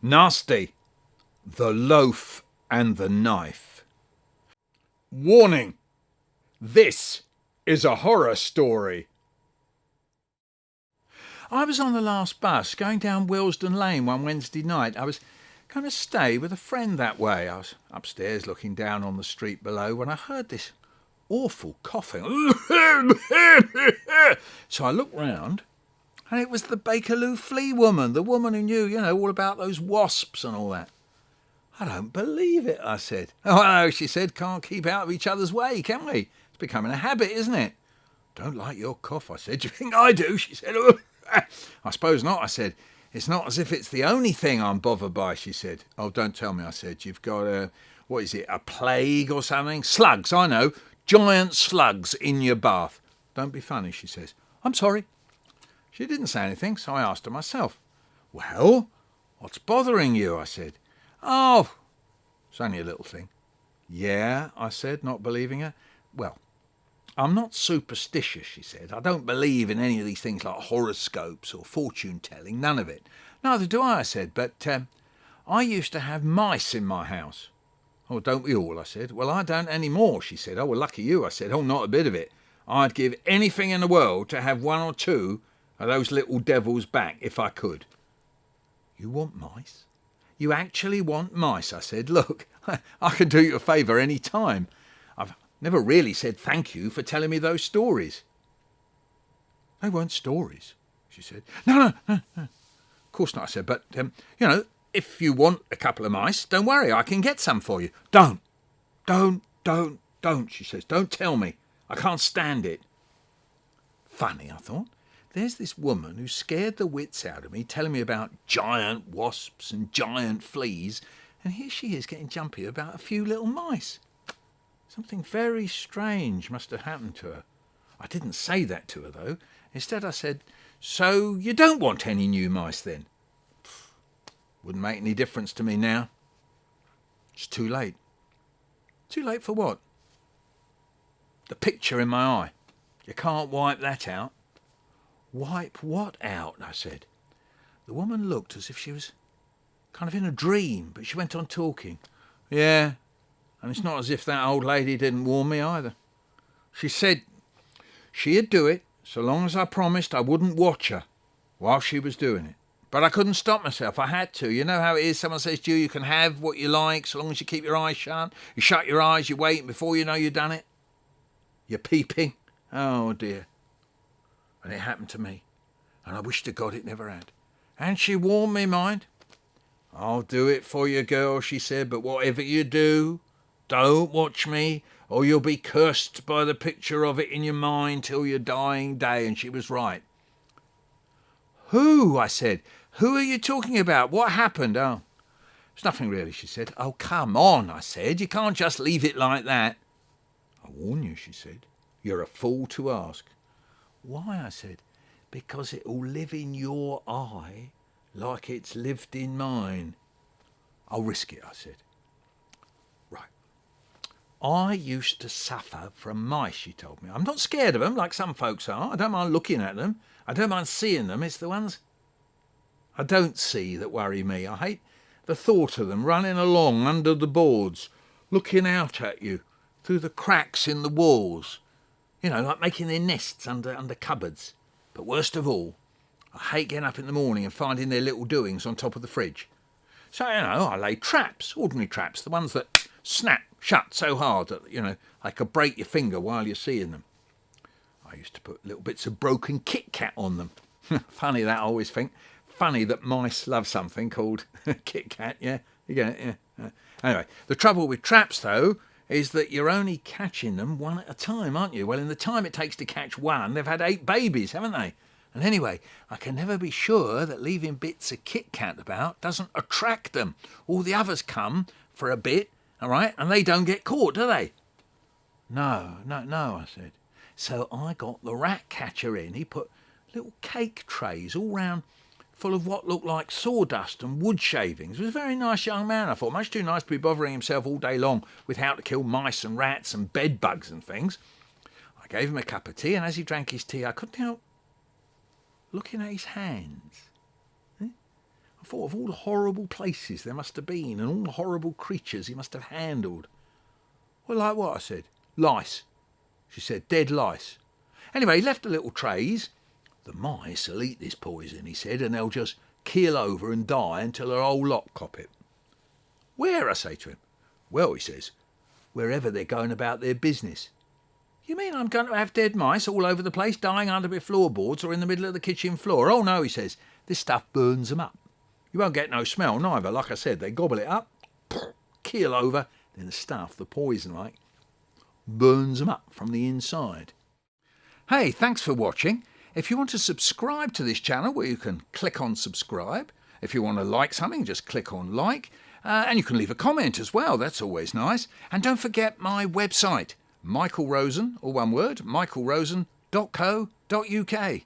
Nasty. The Loaf and the Knife. Warning! This is a horror story. I was on the last bus going down Willesden Lane one Wednesday night. I was going to stay with a friend that way. I was upstairs looking down on the street below when I heard this awful coughing. So I looked round, and it was the Bakerloo Flea woman, the woman who knew, all about those wasps and all that. I don't believe it, I said. Oh, no, she said, can't keep out of each other's way, can we? It's becoming a habit, isn't it? Don't like your cough, I said. Do you think I do? She said. I suppose not, I said. It's not as if it's the only thing I'm bothered by, she said. Oh, don't tell me, I said. You've got a plague or something? Slugs, I know. Giant slugs in your bath. Don't be funny, she says. I'm sorry. She didn't say anything, so I asked her myself. Well, what's bothering you, I said. Oh, it's only a little thing. Yeah, I said, not believing her. Well, I'm not superstitious, she said. I don't believe in any of these things like horoscopes or fortune-telling, none of it. Neither do I said, but I used to have mice in my house. Oh, don't we all, I said. Well, I don't any more, she said. Oh, well, lucky you, I said. Oh, not a bit of it. I'd give anything in the world to have one or two of those little devils back if I could. You want mice? You actually want mice, I said. Look, I can do you a favour any time. I've never really said thank you for telling me those stories. They weren't stories, she said. No. Of course not, I said. But, if you want a couple of mice, don't worry, I can get some for you. Don't, she says. Don't tell me. I can't stand it. Funny, I thought. There's this woman who scared the wits out of me, telling me about giant wasps and giant fleas, and here she is getting jumpy about a few little mice. Something very strange must have happened to her. I didn't say that to her, though. Instead I said, so you don't want any new mice, then? Wouldn't make any difference to me now. It's too late. Too late for what? The picture in my eye. You can't wipe that out. Wipe what out? I said. The woman looked as if she was kind of in a dream, but she went on talking. Yeah, and it's not as if that old lady didn't warn me either. She said she'd do it so long as I promised I wouldn't watch her while she was doing it. But I couldn't stop myself. I had to. You know how it is. Someone says to you, you can have what you like so long as you keep your eyes shut. You shut your eyes, you wait, and before you know you've done it, you're peeping. Oh, dear. And it happened to me. And I wish to God it never had. And she warned me, mind. I'll do it for you, girl, she said, but whatever you do, don't watch me, or you'll be cursed by the picture of it in your mind till your dying day. And she was right. Who? I said. Who are you talking about? What happened? Oh, it's nothing really, she said. Oh, come on, I said. You can't just leave it like that. I warn you, she said. You're a fool to ask. Why? I said. Because it'll live in your eye like it's lived in mine. I'll risk it, I said. Right. I used to suffer from mice, she told me. I'm not scared of them like some folks are. I don't mind looking at them. I don't mind seeing them. It's the ones I don't see that worry me. I hate the thought of them running along under the boards, looking out at you through the cracks in the walls. Like making their nests under cupboards. But worst of all, I hate getting up in the morning and finding their little doings on top of the fridge. So, I lay traps, ordinary traps, the ones that snap shut so hard that, they could break your finger while you're seeing them. I used to put little bits of broken Kit Kat on them. Funny that, I always think. Funny that mice love something called Kit Kat, yeah? You get it, yeah. Anyway, the trouble with traps, though, is that you're only catching them one at a time, aren't you? Well, in the time it takes to catch one, they've had 8 babies, haven't they? And anyway, I can never be sure that leaving bits of Kit Kat about doesn't attract them. All the others come for a bit, all right, and they don't get caught, do they? No, I said. So I got the rat catcher in. He put little cake trays all round full of what looked like sawdust and wood shavings. He was a very nice young man, I thought. Much too nice to be bothering himself all day long with how to kill mice and rats and bed bugs and things. I gave him a cup of tea, and as he drank his tea, I couldn't help looking at his hands. I thought of all the horrible places there must have been and all the horrible creatures he must have handled. Well, like what? I said. Lice. She said, dead lice. Anyway, he left the little trays. The mice will eat this poison, he said, and they'll just keel over and die until their whole lot cop it. Where? I say to him. Well, he says, wherever they're going about their business. You mean I'm going to have dead mice all over the place, dying under my floorboards or in the middle of the kitchen floor? Oh no, he says, this stuff burns them up. You won't get no smell neither. Like I said, they gobble it up, keel over, then the stuff, the poison like, burns them up from the inside. Hey, thanks for watching. If you want to subscribe to this channel, where you can click on subscribe. If you want to like something, just click on like. And you can leave a comment as well, that's always nice. And don't forget my website, Michael Rosen, or one word, michaelrosen.co.uk.